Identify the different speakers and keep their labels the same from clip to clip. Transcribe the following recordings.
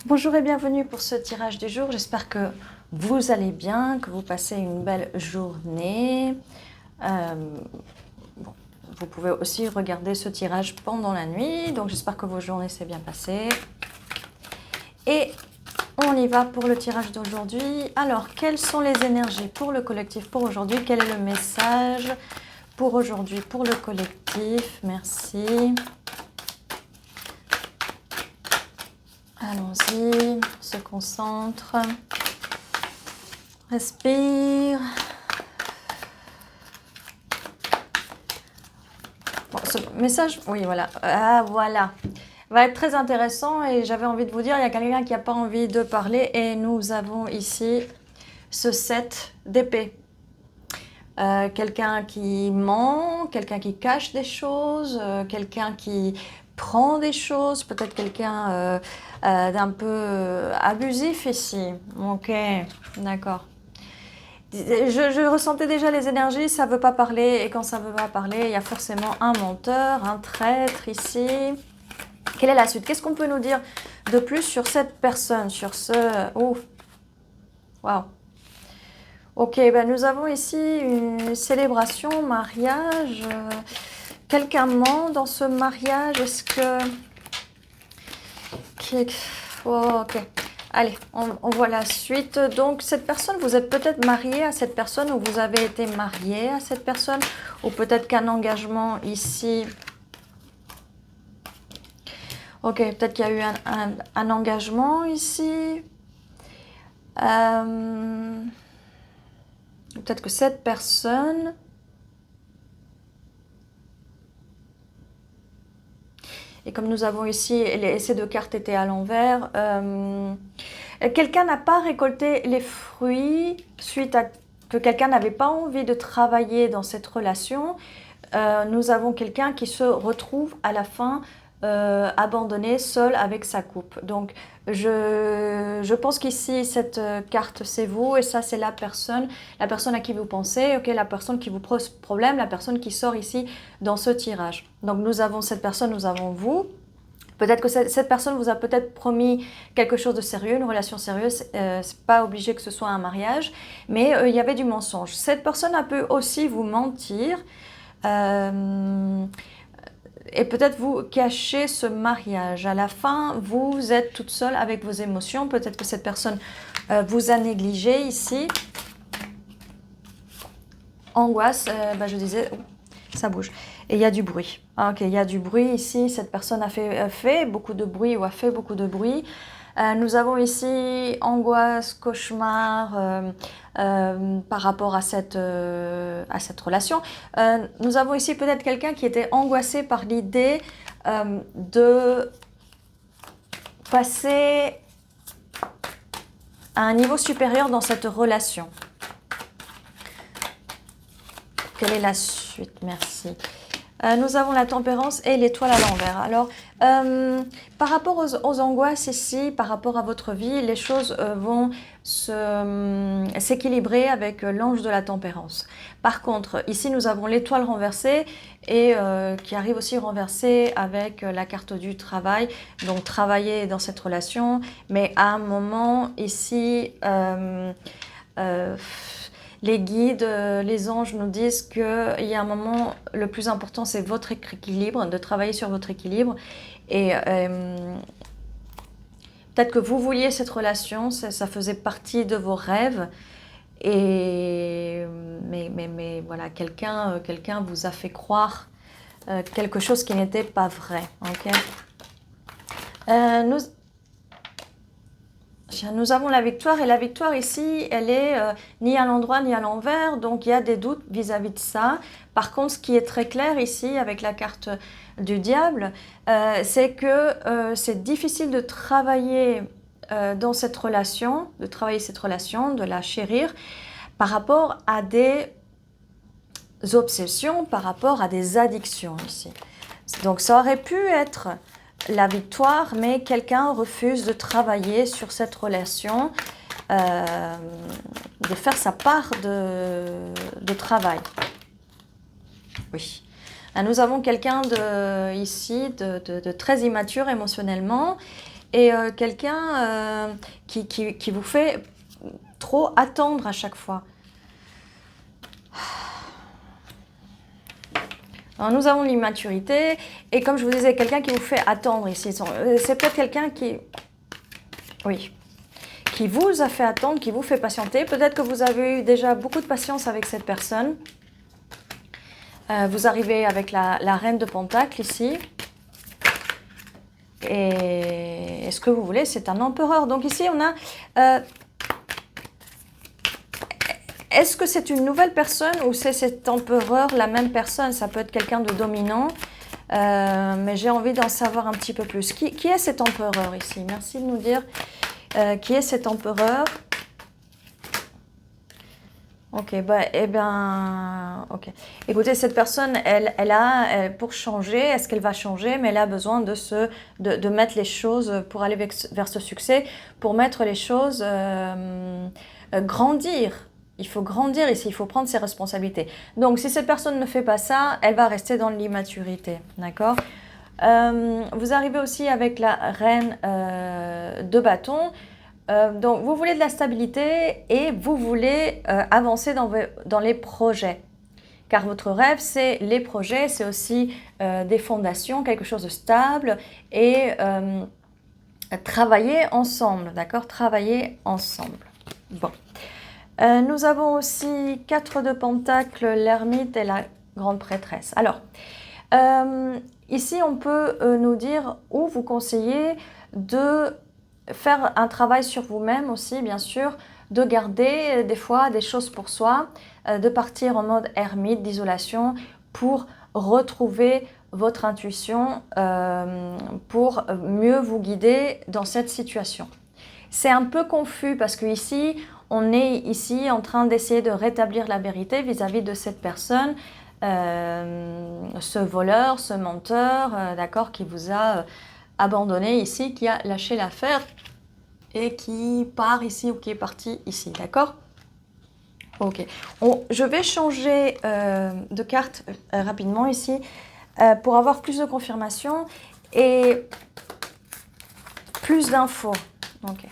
Speaker 1: Bonjour et bienvenue pour ce tirage du jour. J'espère que vous allez bien, que vous passez une belle journée. Bon, vous pouvez aussi regarder ce tirage pendant la nuit. Donc j'espère que vos journées s'est bien passées. Et on y va pour le tirage d'aujourd'hui. Alors, quelles sont les énergies pour le collectif pour aujourd'hui? Quel est le message pour aujourd'hui pour le collectif? Merci. Allons-y, se concentre, respire. Bon, ce message, oui, voilà, voilà, va être très intéressant et j'avais envie de vous dire, il y a quelqu'un qui n'a pas envie de parler et nous avons ici ce 7 d'épée. Quelqu'un qui ment, quelqu'un qui cache des choses, quelqu'un qui prend des choses, peut-être quelqu'un d'un peu abusif ici. Ok, d'accord. Je ressentais déjà les énergies, ça ne veut pas parler, et quand ça ne veut pas parler, il y a forcément un menteur, un traître ici. Quelle est la suite? Qu'est-ce qu'on peut nous dire de plus sur cette personne, sur ce... Oh, waouh. Ok, ben nous avons ici une célébration, mariage. Quelqu'un ment dans ce mariage. Est-ce que... Oh, ok. Allez, on voit la suite. Donc, cette personne, vous êtes peut-être marié à cette personne ou vous avez été marié à cette personne. Ou peut-être qu'un engagement ici... Ok, peut-être qu'il y a eu un engagement ici. Peut-être que cette personne... Et comme nous avons ici, ces deux cartes étaient à l'envers. Quelqu'un n'a pas récolté les fruits suite à que quelqu'un n'avait pas envie de travailler dans cette relation. Nous avons quelqu'un qui se retrouve à la fin abandonné, seul avec sa coupe. Donc, je pense qu'ici, cette carte, c'est vous et ça, c'est la personne à qui vous pensez, okay, la personne qui vous pose problème, la personne qui sort ici dans ce tirage. Donc, nous avons cette personne, nous avons vous. Peut-être que cette personne vous a peut-être promis quelque chose de sérieux, une relation sérieuse. C'est pas obligé que ce soit un mariage, mais il y avait du mensonge. Cette personne a pu aussi vous mentir. Et peut-être vous cacher ce mariage. À la fin, vous êtes toute seule avec vos émotions. Peut-être que cette personne vous a négligé ici. Angoisse, je disais, oh, ça bouge. Et il y a du bruit. Ah, ok, il y a du bruit ici. Cette personne a fait beaucoup de bruit ou a fait beaucoup de bruit. Nous avons ici angoisse, cauchemar par rapport à cette relation. Nous avons ici peut-être quelqu'un qui était angoissé par l'idée de passer à un niveau supérieur dans cette relation. Quelle est la suite? Merci. Nous avons la tempérance et l'étoile à l'envers. Alors, par rapport aux angoisses ici, par rapport à votre vie, les choses vont s'équilibrer avec l'ange de la tempérance. Par contre, ici, nous avons l'étoile renversée et qui arrive aussi renversée avec la carte du travail. Donc, travailler dans cette relation, mais à un moment ici... les guides, les anges nous disent qu'il y a un moment, le plus important, c'est votre équilibre, de travailler sur votre équilibre. Et peut-être que vous vouliez cette relation, ça faisait partie de vos rêves. Mais voilà, quelqu'un vous a fait croire quelque chose qui n'était pas vrai. Okay. Nous avons la victoire et la victoire ici, elle est ni à l'endroit ni à l'envers, donc il y a des doutes vis-à-vis de ça. Par contre, ce qui est très clair ici avec la carte du diable, c'est que c'est difficile de travailler dans cette relation, de la chérir par rapport à des obsessions, par rapport à des addictions ici. Donc ça aurait pu être la victoire, mais quelqu'un refuse de travailler sur cette relation, de faire sa part de travail. Oui. Nous avons quelqu'un ici de très immature émotionnellement et quelqu'un qui vous fait trop attendre à chaque fois. Alors, nous avons l'immaturité et comme je vous disais, quelqu'un qui vous fait attendre ici. C'est peut-être quelqu'un qui... Oui. Qui vous a fait attendre, qui vous fait patienter. Peut-être que vous avez eu déjà beaucoup de patience avec cette personne. Vous arrivez avec la reine de Pentacle ici. Et ce que vous voulez, c'est un empereur. Donc ici, on a... est-ce que c'est une nouvelle personne ou c'est cet empereur, la même personne? Ça peut être quelqu'un de dominant, mais j'ai envie d'en savoir un petit peu plus. Qui est cet empereur ici? Merci de nous dire qui est cet empereur. Ok, bah, eh bien, ok. Écoutez, cette personne, pour changer, est-ce qu'elle va changer? Mais elle a besoin de mettre les choses pour aller vers ce succès, pour mettre les choses, grandir. Il faut grandir ici, il faut prendre ses responsabilités. Donc, si cette personne ne fait pas ça, elle va rester dans l'immaturité, d'accord? Vous arrivez aussi avec la reine de bâton. Donc, vous voulez de la stabilité et vous voulez avancer dans les projets. Car votre rêve, c'est les projets, c'est aussi des fondations, quelque chose de stable et travailler ensemble, d'accord? Travailler ensemble. Bon. Nous avons aussi 4 de Pentacle, l'ermite et la grande prêtresse. Alors, ici, on peut nous dire ou vous conseiller de faire un travail sur vous-même aussi, bien sûr, de garder des fois des choses pour soi, de partir en mode ermite, d'isolation, pour retrouver votre intuition, pour mieux vous guider dans cette situation. C'est un peu confus parce que ici, on est ici en train d'essayer de rétablir la vérité vis-à-vis de cette personne, ce voleur, ce menteur, d'accord, qui vous a abandonné ici, qui a lâché l'affaire et qui part ici ou qui est parti ici, d'accord? Ok. Je vais changer de carte rapidement ici pour avoir plus de confirmation et plus d'infos. Ok.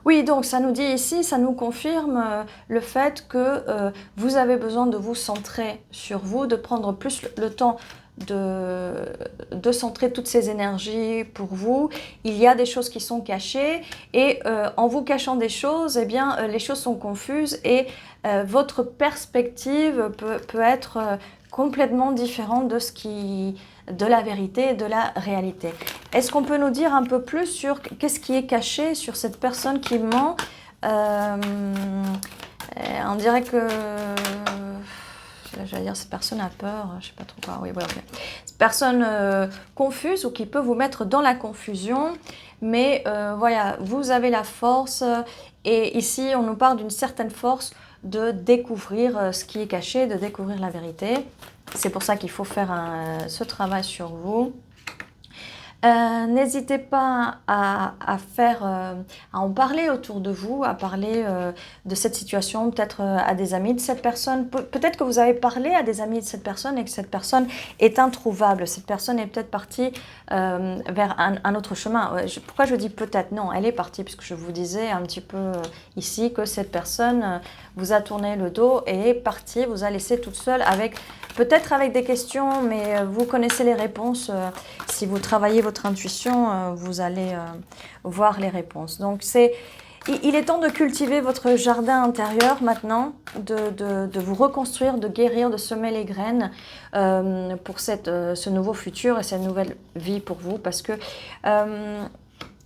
Speaker 1: Oui, donc ça nous dit ici, ça nous confirme le fait que vous avez besoin de vous centrer sur vous, de prendre plus le temps de centrer toutes ces énergies pour vous. Il y a des choses qui sont cachées et en vous cachant des choses, eh bien, les choses sont confuses et votre perspective peut être complètement différente de la vérité et de la réalité. Est-ce qu'on peut nous dire un peu plus sur qu'est-ce qui est caché sur cette personne qui ment? On dirait que... J'allais dire, cette personne a peur, je ne sais pas trop quoi. Oui, voilà. Cette personne confuse ou qui peut vous mettre dans la confusion. Mais voilà, vous avez la force. Et ici, on nous parle d'une certaine force de découvrir ce qui est caché, de découvrir la vérité. C'est pour ça qu'il faut faire ce travail sur vous. N'hésitez pas à en parler autour de vous, à parler de cette situation, peut-être à des amis de cette personne. Peut-être que vous avez parlé à des amis de cette personne et que cette personne est introuvable. Cette personne est peut-être partie vers un autre chemin. Pourquoi je dis peut-être? Non, elle est partie, puisque je vous disais un petit peu ici que cette personne vous a tourné le dos et est partie, vous a laissé toute seule avec... Peut-être avec des questions, mais vous connaissez les réponses. Si vous travaillez votre intuition, vous allez voir les réponses. Donc, il est temps de cultiver votre jardin intérieur maintenant, de vous reconstruire, de guérir, de semer les graines pour ce nouveau futur et cette nouvelle vie pour vous. Parce que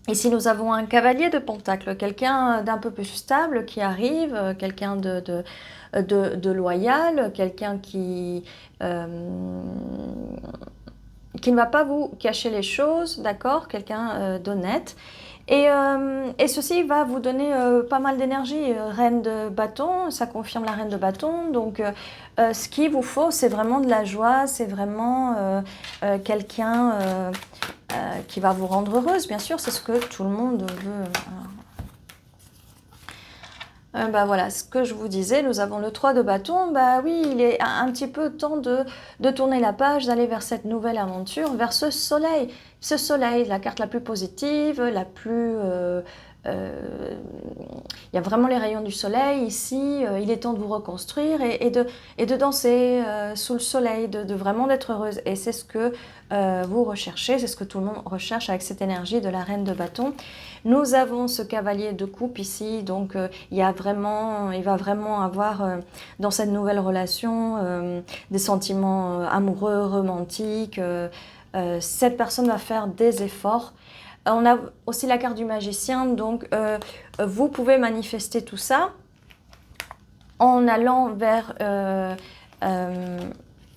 Speaker 1: ici, nous avons un cavalier de Pentacle, quelqu'un d'un peu plus stable qui arrive, quelqu'un de loyal, quelqu'un qui ne va pas vous cacher les choses, d'accord? Quelqu'un d'honnête. Et ceci va vous donner pas mal d'énergie. Reine de bâton, ça confirme la reine de bâton. Donc, ce qu'il vous faut, c'est vraiment de la joie, c'est vraiment quelqu'un qui va vous rendre heureuse. Bien sûr, c'est ce que tout le monde veut. Bah voilà, ce que je vous disais, nous avons le 3 de bâton. Bah oui, il est un petit peu temps de tourner la page, d'aller vers cette nouvelle aventure, vers ce soleil. ce soleil, la carte la plus positive, la plus... il y a vraiment les rayons du soleil ici, il est temps de vous reconstruire et de danser sous le soleil, de vraiment d'être heureuse. Et c'est ce que vous recherchez, c'est ce que tout le monde recherche avec cette énergie de la reine de bâton. Nous avons ce cavalier de coupe ici, donc il va vraiment avoir dans cette nouvelle relation des sentiments amoureux, romantiques. Cette personne va faire des efforts. On a aussi la carte du magicien, donc vous pouvez manifester tout ça en allant vers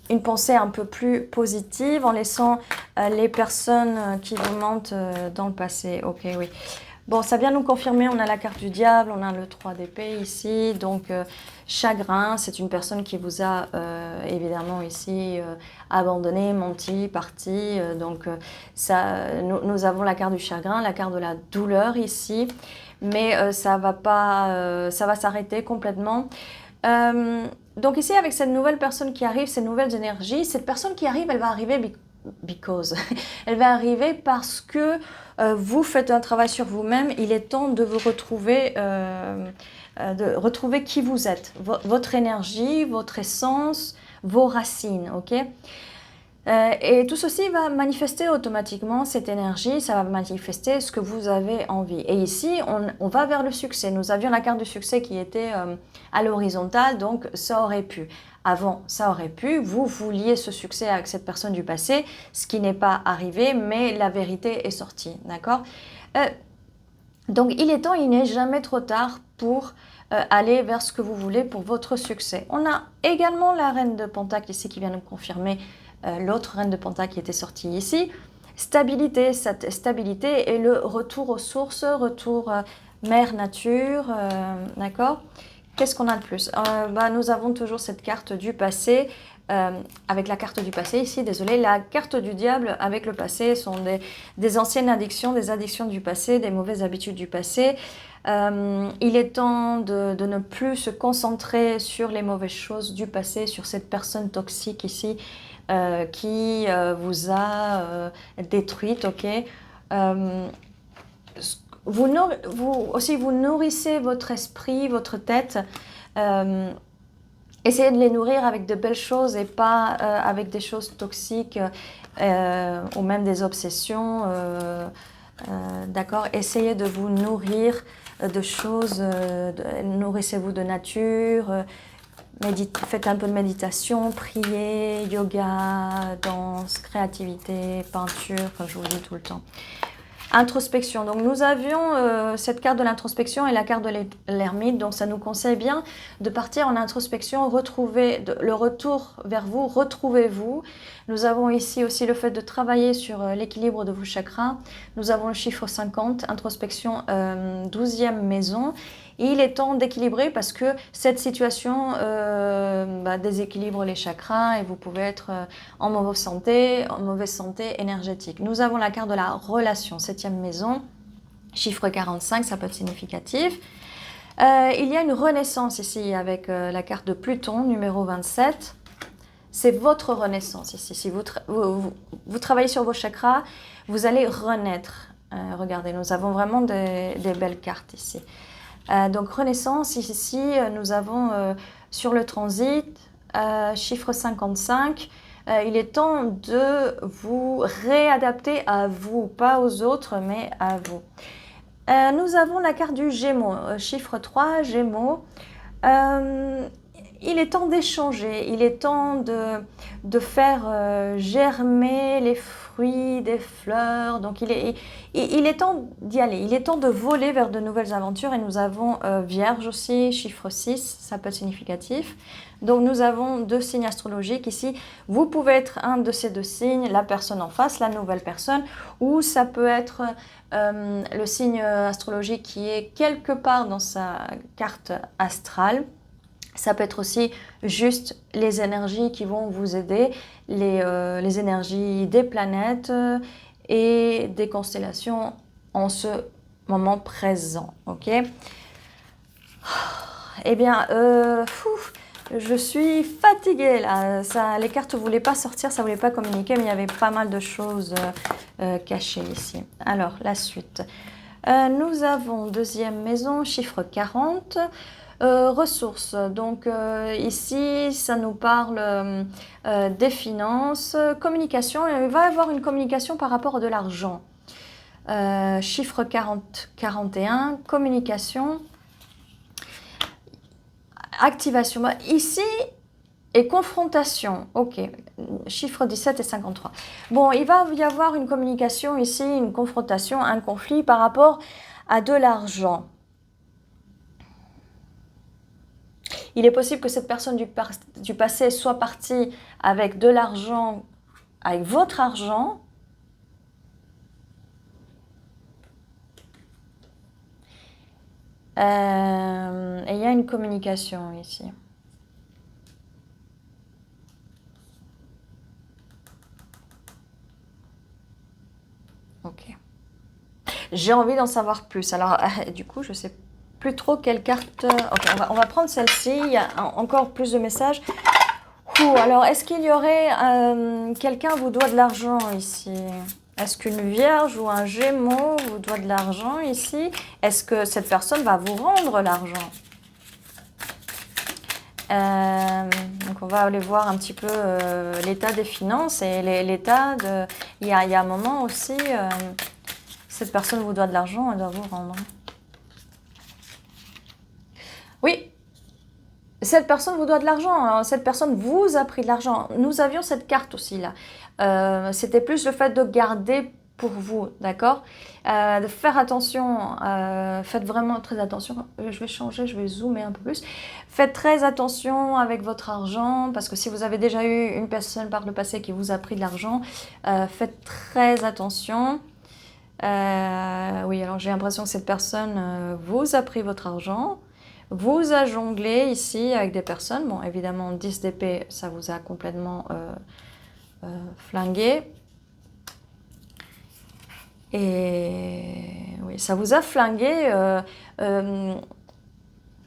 Speaker 1: une pensée un peu plus positive, en laissant les personnes qui vous mentent dans le passé. Ok, oui. Bon, ça vient nous confirmer, on a la carte du diable, on a le 3 d'épée ici, donc chagrin, c'est une personne qui vous a évidemment ici abandonné, menti, parti, donc nous avons la carte du chagrin, la carte de la douleur ici, mais ça va s'arrêter complètement. Donc ici, avec cette nouvelle personne qui arrive, ces nouvelles énergies, cette personne qui arrive, elle va arriver because. Elle va arriver parce que vous faites un travail sur vous-même. Il est temps de vous retrouver, qui vous êtes, votre énergie, votre essence, vos racines, ok? Et tout ceci va manifester automatiquement cette énergie, ça va manifester ce que vous avez envie. Et ici, on va vers le succès. Nous avions la carte du succès qui était à l'horizontale, donc ça aurait pu. Avant, ça aurait pu, vous vouliez ce succès avec cette personne du passé, ce qui n'est pas arrivé, mais la vérité est sortie, d'accord? Donc il est temps, il n'est jamais trop tard pour aller vers ce que vous voulez pour votre succès. On a également la reine de Pentacle ici qui vient nous confirmer l'autre reine de Pentacle qui était sortie ici. Stabilité, cette stabilité et le retour aux sources, retour mère nature, d'accord? Qu'est-ce qu'on a de plus? Nous avons toujours cette carte du passé, avec la carte du passé ici, désolé, la carte du diable avec le passé sont des anciennes addictions, des addictions du passé, des mauvaises habitudes du passé. Il est temps de ne plus se concentrer sur les mauvaises choses du passé, sur cette personne toxique ici qui vous a détruite, ok? Vous nourrissez votre esprit, votre tête. Essayez de les nourrir avec de belles choses et pas avec des choses toxiques ou même des obsessions. D'accord? Essayez de vous nourrir de choses, nourrissez-vous de nature, faites un peu de méditation, priez, yoga, danse, créativité, peinture, comme je vous dis tout le temps. Introspection. Donc nous avions cette carte de l'introspection et la carte de l'ermite. Donc ça nous conseille bien de partir en introspection, retrouver le retour vers vous, retrouvez-vous. Nous avons ici aussi le fait de travailler sur l'équilibre de vos chakras. Nous avons le chiffre 50, introspection 12e maison. Et il est temps d'équilibrer parce que cette situation déséquilibre les chakras et vous pouvez être en mauvaise santé énergétique. Nous avons la carte de la relation, 7e maison, chiffre 45, ça peut être significatif. Il y a une renaissance ici avec la carte de Pluton, numéro 27. C'est votre renaissance ici. Si vous travaillez sur vos chakras, vous allez renaître. Regardez, nous avons vraiment des belles cartes ici. Donc renaissance, ici nous avons sur le transit, chiffre 55, il est temps de vous réadapter à vous, pas aux autres mais à vous. Nous avons la carte du Gémeaux, chiffre 3, Gémeaux. Il est temps d'échanger, il est temps de faire germer les fruits, des fleurs. Donc il est temps d'y aller, il est temps de voler vers de nouvelles aventures. Et nous avons Vierge aussi, chiffre 6, ça peut être significatif. Donc nous avons 2 signes astrologiques ici. Vous pouvez être un de ces 2 signes, la personne en face, la nouvelle personne, ou ça peut être le signe astrologique qui est quelque part dans sa carte astrale. Ça peut être aussi juste les énergies qui vont vous aider, les énergies des planètes et des constellations en ce moment présent. Ok. Eh bien, Je suis fatiguée là. Les cartes ne voulaient pas sortir, ça ne voulait pas communiquer, mais il y avait pas mal de choses cachées ici. Alors, la suite. Nous avons deuxième maison, chiffre 40. Ressources. Donc ici, ça nous parle des finances, communication. Il va y avoir une communication par rapport à de l'argent. Chiffre 40, 41, communication, activation. Ici, et confrontation. Ok, chiffre 17 et 53. Bon, il va y avoir une communication ici, une confrontation, un conflit par rapport à de l'argent. Il est possible que cette personne du passé soit partie avec de l'argent, avec votre argent. Et il y a une communication ici. Ok. J'ai envie d'en savoir plus. Alors, du coup, je ne sais plus trop quelle carte... Ok, on va prendre celle-ci. Il y a encore plus de messages. Alors, est-ce qu'il y aurait... quelqu'un vous doit de l'argent ici? Est-ce qu'une vierge ou un gémeau vous doit de l'argent ici? Est-ce que cette personne va vous rendre l'argent? Donc, on va aller voir un petit peu l'état des finances et l'état de... Il y a un moment aussi... cette personne vous doit de l'argent, elle doit vous rendre. Oui, cette personne vous doit de l'argent, cette personne vous a pris de l'argent. Nous avions cette carte aussi là. C'était plus le fait de garder pour vous, d'accord? De faire attention, faites vraiment très attention. Je vais changer, je vais zoomer un peu plus. Faites très attention avec votre argent, parce que si vous avez déjà eu une personne par le passé qui vous a pris de l'argent, faites très attention. Oui, alors j'ai l'impression que cette personne vous a pris votre argent, vous a jonglé ici avec des personnes. Bon, évidemment, 10 d'épée, ça vous a complètement flingué. Et oui, ça vous a flingué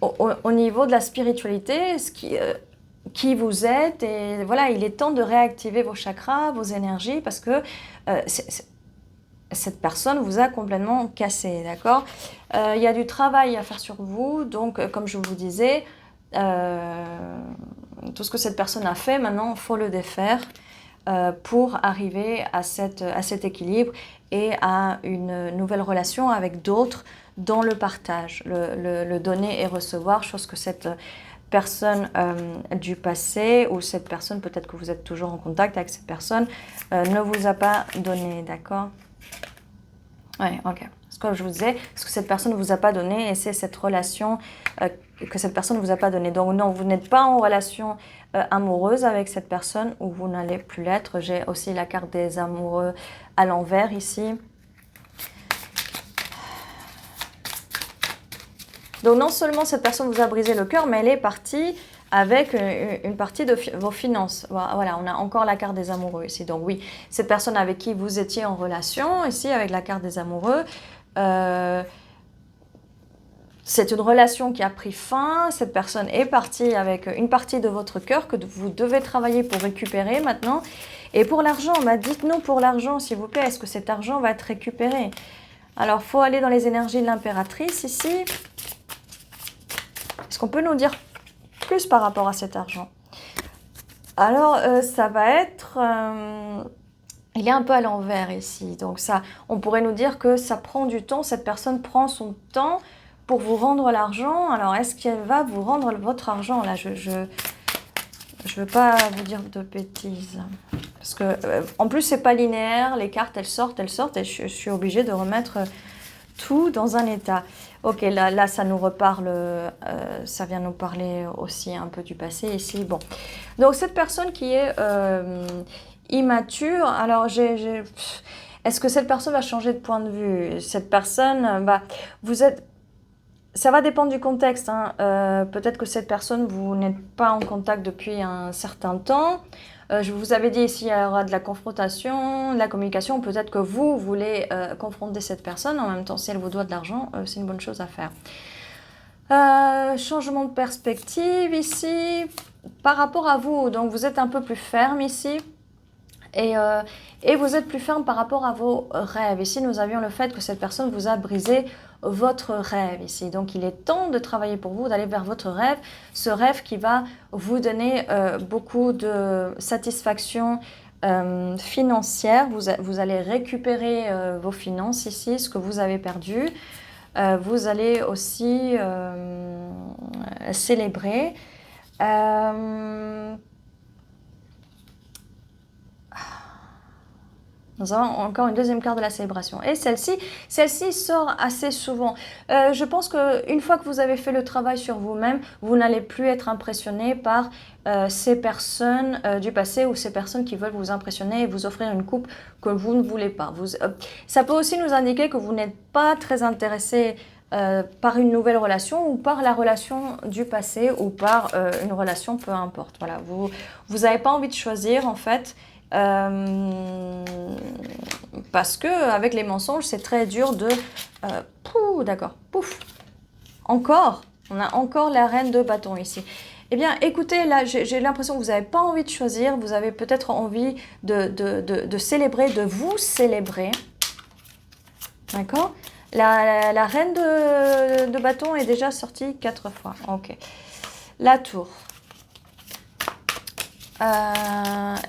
Speaker 1: au niveau de la spiritualité, qui vous êtes. Et voilà, il est temps de réactiver vos chakras, vos énergies, parce que cette personne vous a complètement cassé, d'accord? Il y a du travail à faire sur vous, donc comme je vous disais, tout ce que cette personne a fait, maintenant, il faut le défaire pour arriver à cet équilibre et à une nouvelle relation avec d'autres dans le partage, le donner et recevoir, chose que cette personne du passé ou cette personne, peut-être que vous êtes toujours en contact avec cette personne, ne vous a pas donné, d'accord? Oui, ok. Ce que je vous disais, ce que cette personne ne vous a pas donné, et c'est cette relation que cette personne ne vous a pas donnée. Donc non, vous n'êtes pas en relation amoureuse avec cette personne, ou vous n'allez plus l'être. J'ai aussi la carte des amoureux à l'envers ici. Donc non seulement cette personne vous a brisé le cœur, mais elle est partie avec une partie de vos finances. Voilà, on a encore la carte des amoureux ici. Donc oui, cette personne avec qui vous étiez en relation, ici avec la carte des amoureux, c'est une relation qui a pris fin. Cette personne est partie avec une partie de votre cœur que vous devez travailler pour récupérer maintenant. Et pour l'argent, dites-nous pour l'argent, s'il vous plaît, est-ce que cet argent va être récupéré? Alors, il faut aller dans les énergies de l'impératrice ici. Est-ce qu'on peut nous dire plus par rapport à cet argent? Alors, ça va être... il est un peu à l'envers ici. Donc, ça, on pourrait nous dire que ça prend du temps. Cette personne prend son temps pour vous rendre l'argent. Alors, est-ce qu'elle va vous rendre votre argent? Là, je veux pas vous dire de bêtises. Parce que, en plus, c'est pas linéaire. Les cartes, elles sortent. Et je suis obligée de remettre tout dans un état. Ok, là ça nous reparle, ça vient nous parler aussi un peu du passé ici. Bon, donc cette personne qui est immature, alors est-ce que cette personne va changer de point de vue? Cette personne, ça va dépendre du contexte, hein. Peut-être que cette personne, vous n'êtes pas en contact depuis un certain temps. Je vous avais dit ici, il y aura de la confrontation, de la communication. Peut-être que vous voulez confronter cette personne. En même temps, si elle vous doit de l'argent, c'est une bonne chose à faire. Changement de perspective ici, par rapport à vous. Donc, vous êtes un peu plus ferme ici. Et vous êtes plus ferme par rapport à vos rêves. Ici, nous avions le fait que cette personne vous a brisé votre rêve ici. Donc, il est temps de travailler pour vous, d'aller vers votre rêve. Ce rêve qui va vous donner beaucoup de satisfaction financière. Vous allez récupérer vos finances ici, ce que vous avez perdu. Vous allez aussi célébrer. Nous avons encore une deuxième carte de la célébration. Et celle-ci sort assez souvent. Je pense qu'une fois que vous avez fait le travail sur vous-même, vous n'allez plus être impressionné par ces personnes du passé ou ces personnes qui veulent vous impressionner et vous offrir une coupe que vous ne voulez pas. Ça peut aussi nous indiquer que vous n'êtes pas très intéressé par une nouvelle relation ou par la relation du passé ou par une relation, peu importe. Voilà, vous n'avez pas envie de choisir en fait. Parce que avec les mensonges, c'est très dur de... d'accord, pouf. Encore, on a encore la reine de bâton ici. Eh bien, écoutez, là, j'ai l'impression que vous n'avez pas envie de choisir. Vous avez peut-être envie de célébrer, de vous célébrer. D'accord ? La reine de bâton est déjà sortie 4 fois. Ok. La tour.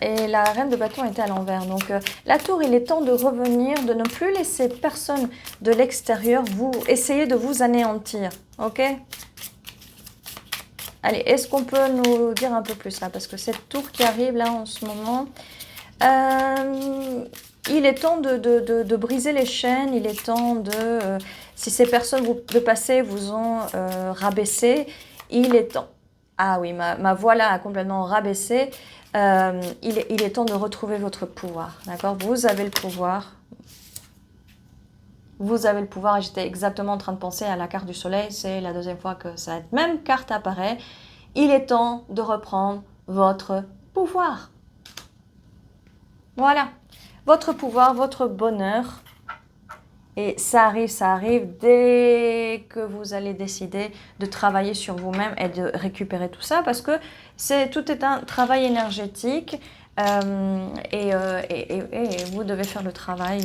Speaker 1: Et la reine de bâton était à l'envers. Donc la tour, il est temps de revenir, de ne plus laisser personne de l'extérieur vous essayer de vous anéantir. Ok? Allez, est-ce qu'on peut nous dire un peu plus là? Parce que cette tour qui arrive là en ce moment, il est temps de briser les chaînes. Il est temps de... si ces personnes de passé vous ont rabaissé, il est temps... Ah oui, ma voix là a complètement rabaissé. Il est temps de retrouver votre pouvoir. D'accord? Vous avez le pouvoir. Vous avez le pouvoir. J'étais exactement en train de penser à la carte du soleil. C'est la deuxième fois que cette même carte apparaît. Il est temps de reprendre votre pouvoir. Voilà. Votre pouvoir, votre bonheur. Et ça arrive dès que vous allez décider de travailler sur vous-même et de récupérer tout ça parce que tout est un travail énergétique et vous devez faire le travail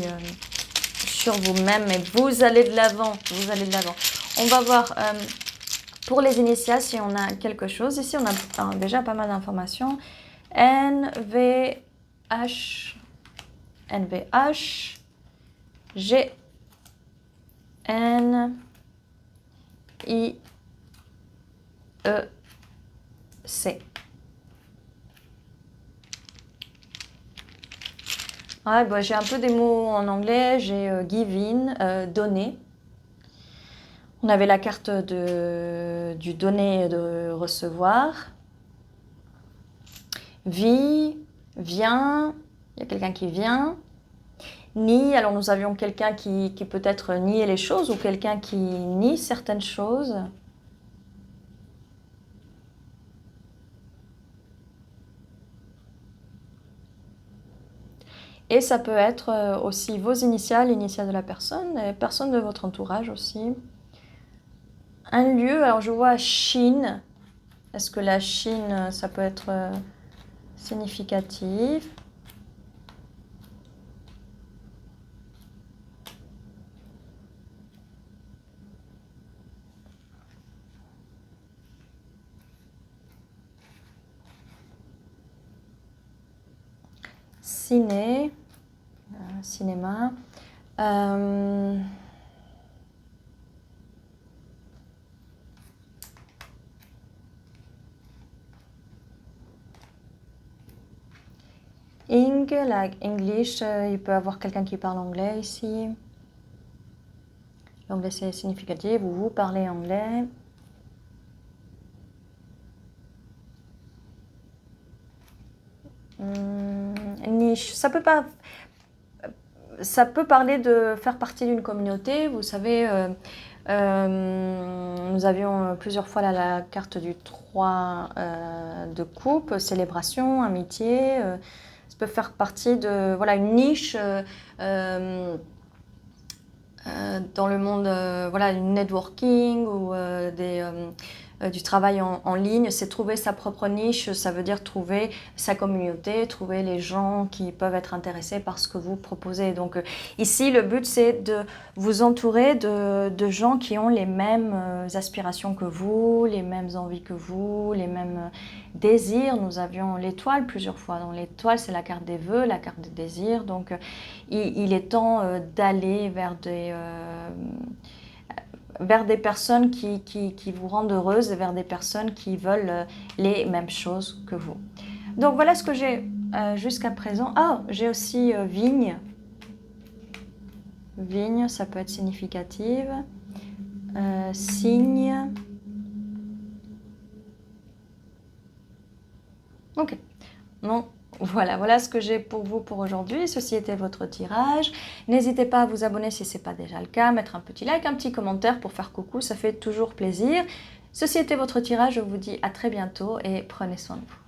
Speaker 1: sur vous-même et vous allez de l'avant, vous allez de l'avant. On va voir pour les initiales si on a quelque chose. Ici, on a déjà pas mal d'informations. NVH, G, N, I, E, C. Ouais, bah, j'ai un peu des mots en anglais. J'ai give in, donner. On avait la carte du donner et de recevoir. Vie, vient. Il y a quelqu'un qui vient. Nie, alors nous avions quelqu'un qui peut-être niait les choses ou quelqu'un qui nie certaines choses. Et ça peut être aussi vos initiales, l'initiale de la personne, et personne de votre entourage aussi. Un lieu, alors je vois Chine. Est-ce que la Chine, ça peut être significatif? Ciné, cinéma. Like English, il peut y avoir quelqu'un qui parle anglais ici. L'anglais c'est significatif, vous parlez anglais. Niche, ça peut parler de faire partie d'une communauté. Vous savez, nous avions plusieurs fois la carte du 3 de coupe, célébration, amitié. Ça peut faire partie de voilà, une niche dans le monde voilà, du networking ou du travail en ligne, c'est trouver sa propre niche, ça veut dire trouver sa communauté, trouver les gens qui peuvent être intéressés par ce que vous proposez. Donc ici, le but, c'est de vous entourer de gens qui ont les mêmes aspirations que vous, les mêmes envies que vous, les mêmes désirs. Nous avions l'étoile plusieurs fois. Donc l'étoile, c'est la carte des vœux, la carte des désirs. Donc il est temps d'aller vers des personnes qui vous rendent heureuse et vers des personnes qui veulent les mêmes choses que vous. Donc voilà ce que j'ai jusqu'à présent. Ah, j'ai aussi vigne. Vigne, ça peut être significative. Signe. Ok. Non. Voilà ce que j'ai pour vous pour aujourd'hui. Ceci était votre tirage. N'hésitez pas à vous abonner si ce n'est pas déjà le cas, mettre un petit like, un petit commentaire pour faire coucou, ça fait toujours plaisir. Ceci était votre tirage, je vous dis à très bientôt et prenez soin de vous.